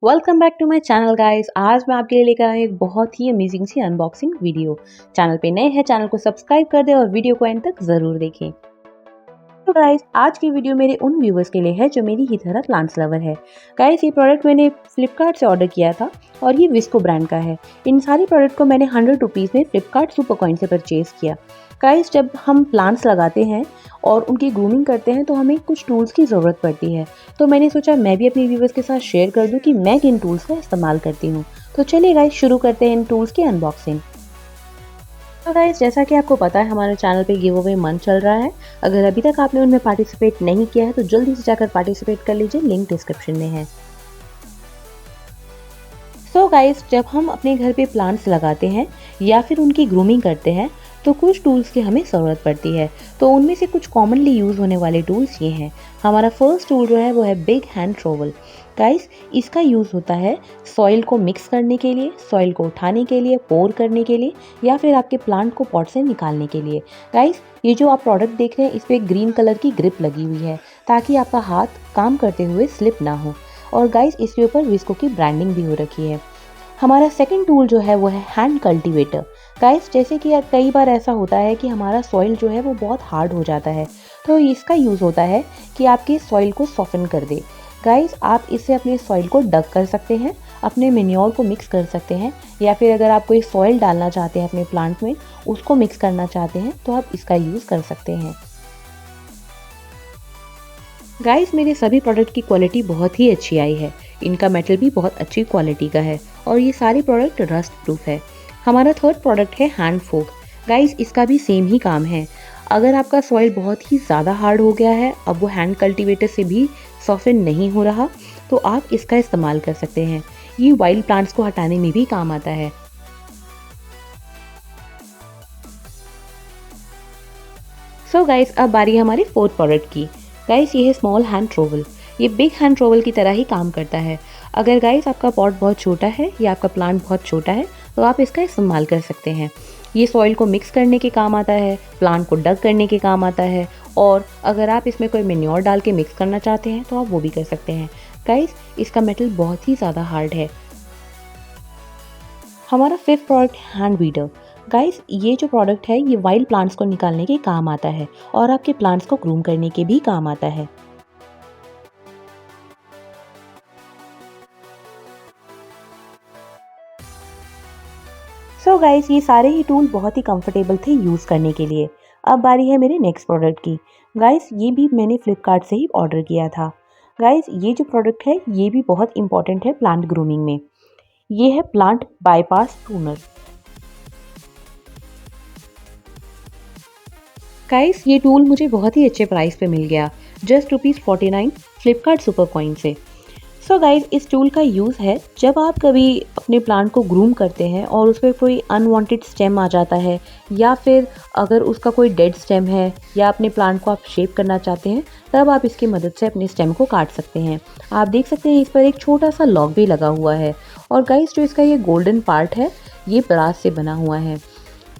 Welcome back to my channel guys. आज मैं आपके लिए लेकर आई एक बहुत ही अमेजिंग सी अनबॉक्सिंग वीडियो। चैनल पे नए हैं, चैनल को सब्सक्राइब कर दें और वीडियो को एंड तक ज़रूर देखें। तो गाइस, आज की वीडियो मेरे उन व्यूवर्स के लिए है जो मेरी ही तरह प्लांट्स लवर है। गाइस, ये प्रोडक्ट मैंने फ्लिपकार्ट से ऑर्डर किया था और ये विस्को ब्रांड का है। इन सारी प्रोडक्ट को मैंने 100 रुपीज़ में फ्लिपकार्ट सुपर कॉइन से परचेज़ किया। गाइस, जब हम प्लांट्स लगाते हैं और उनकी ग्रूमिंग करते हैं तो हमें कुछ टूल्स की ज़रूरत पड़ती है। तो मैंने सोचा मैं भी अपने व्यूवर्स के साथ शेयर कर दूं कि मैं किन टूल्स का इस्तेमाल करती हूँ। तो चलिए गाइस, शुरू करते हैं इन टूल्स की अनबॉक्सिंग। तो गाइस, जैसा कि आपको पता है हमारे चैनल पे गिव अवे मंथ चल रहा है। अगर अभी तक आपने उनमें पार्टिसिपेट नहीं किया है तो जल्दी से जाकर पार्टिसिपेट कर लीजिए, लिंक डिस्क्रिप्शन में है। सो गाइस, जब हम अपने घर पे प्लांट्स लगाते हैं या फिर उनकी ग्रूमिंग करते हैं तो कुछ टूल्स की हमें ज़रूरत पड़ती है। तो उनमें से कुछ कॉमनली यूज़ होने वाले टूल्स ये हैं। हमारा फर्स्ट टूल जो है वो है बिग हैंड ट्रॉवल। गाइस, इसका यूज़ होता है सॉइल को मिक्स करने के लिए, सॉइल को उठाने के लिए, पोर करने के लिए या फिर आपके प्लांट को पॉट से निकालने के लिए। गाइस, ये जो आप प्रोडक्ट देख रहे हैं इस पर एक ग्रीन कलर की ग्रिप लगी हुई है ताकि आपका हाथ काम करते हुए स्लिप ना हो। और गाइस, इसके ऊपर विस्को की ब्रांडिंग भी हो रखी है। हमारा सेकंड टूल जो है वो है हैंड कल्टीवेटर। गाइस, जैसे कि कई बार ऐसा होता है कि हमारा सॉइल जो है वो बहुत हार्ड हो जाता है, तो इसका यूज़ होता है कि आपके सॉइल को सॉफ्टन कर दे। गाइस, आप इससे अपने सॉइल को डग कर सकते हैं, अपने मेन्योर को मिक्स कर सकते हैं या फिर अगर आप कोई सॉइल डालना चाहते हैं अपने प्लांट में, उसको मिक्स करना चाहते हैं तो आप इसका यूज़ कर सकते हैं। गाइस, मेरे सभी प्रोडक्ट की क्वालिटी बहुत ही अच्छी आई है। इनका मेटल भी बहुत अच्छी क्वालिटी का है और ये सारे प्रोडक्ट रस्ट प्रूफ है। हमारा थर्ड प्रोडक्ट है हैंड फोक। गाइस, इसका भी सेम ही काम है। अगर आपका सॉइल बहुत ही ज़्यादा हार्ड हो गया है, अब वो हैंड कल्टीवेटर से भी सॉफ्टन नहीं हो रहा, तो आप इसका इस्तेमाल कर सकते हैं। ये वाइल्ड प्लांट्स को हटाने में भी काम आता है। सो गाइस, अब बारी है हमारे फोर्थ प्रोडक्ट की। गाइस, ये है स्मॉल हैंड ट्रॉवल। ये बिग हैंड ट्रॉवल की तरह ही काम करता है। अगर गाइस आपका पॉट बहुत छोटा है या आपका प्लांट बहुत छोटा है तो आप इसका इस्तेमाल कर सकते हैं। ये सॉइल को मिक्स करने के काम आता है, प्लांट को डग करने के काम आता है और अगर आप इसमें कोई मेन्योर डाल के मिक्स करना चाहते हैं तो आप वो भी कर सकते हैं। गाइस, इसका मेटल बहुत ही ज़्यादा हार्ड है। हमारा fifth product hand weeder. Guys, ये जो प्रोडक्ट है ये वाइल्ड प्लांट्स को निकालने के काम आता है और आपके प्लांट्स को ग्रूम करने के भी काम आता है। सो गाइस, ये सारे ही टूल बहुत ही कंफर्टेबल थे यूज़ करने के लिए। अब बारी है मेरे नेक्स्ट प्रोडक्ट की। गाइस, ये भी मैंने फ्लिपकार्ट से ही ऑर्डर किया था। गाइस, ये जो प्रोडक्ट है ये भी बहुत इंपॉर्टेंट है प्लांट ग्रूमिंग में। ये है प्लांट बाईपास प्रूनर। गाइस, ये टूल मुझे बहुत ही अच्छे प्राइस पे मिल गया, जस्ट ₹49 फ्लिपकार्ट सुपर कॉइन से। सो गाइस, इस टूल का यूज़ है जब आप कभी अपने प्लांट को ग्रूम करते हैं और उस पर कोई अनवांटेड स्टेम आ जाता है या फिर अगर उसका कोई डेड स्टेम है या अपने प्लांट को आप शेप करना चाहते हैं, तब आप इसकी मदद से अपने स्टेम को काट सकते हैं। आप देख सकते हैं इस पर एक छोटा सा लॉक भी लगा हुआ है और गाइस, जो इसका ये गोल्डन पार्ट है ये ब्रास से बना हुआ है।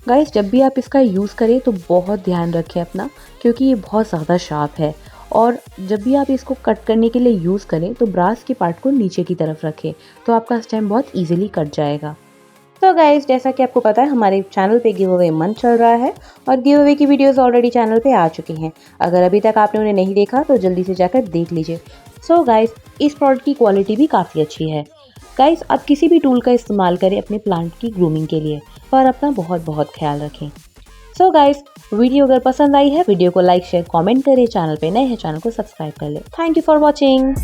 गाइस, जब भी आप इसका यूज़ करें तो बहुत ध्यान रखें अपना, क्योंकि ये बहुत ज़्यादा शार्प है और जब भी आप इसको कट करने के लिए यूज़ करें तो ब्रास के पार्ट को नीचे की तरफ रखें, तो आपका स्टेम बहुत ईजिली कट जाएगा। तो गाइस, जैसा कि आपको पता है हमारे चैनल पे गिव अवे मंथ चल रहा है और गिव अवे की वीडियोस ऑलरेडी चैनल पे आ चुकी हैं। अगर अभी तक आपने उन्हें नहीं देखा तो जल्दी से जाकर देख लीजिए। सो गाइस, इस प्रोडक्ट की क्वालिटी भी काफ़ी अच्छी है। गाइस, आप किसी भी टूल का इस्तेमाल करें अपने प्लांट की ग्रूमिंग के लिए, पर अपना बहुत बहुत ख्याल रखें। सो गाइस, वीडियो अगर पसंद आई है वीडियो को लाइक शेयर कमेंट करें, चैनल पे नए हैं चैनल को सब्सक्राइब कर ले। Thank you for watching.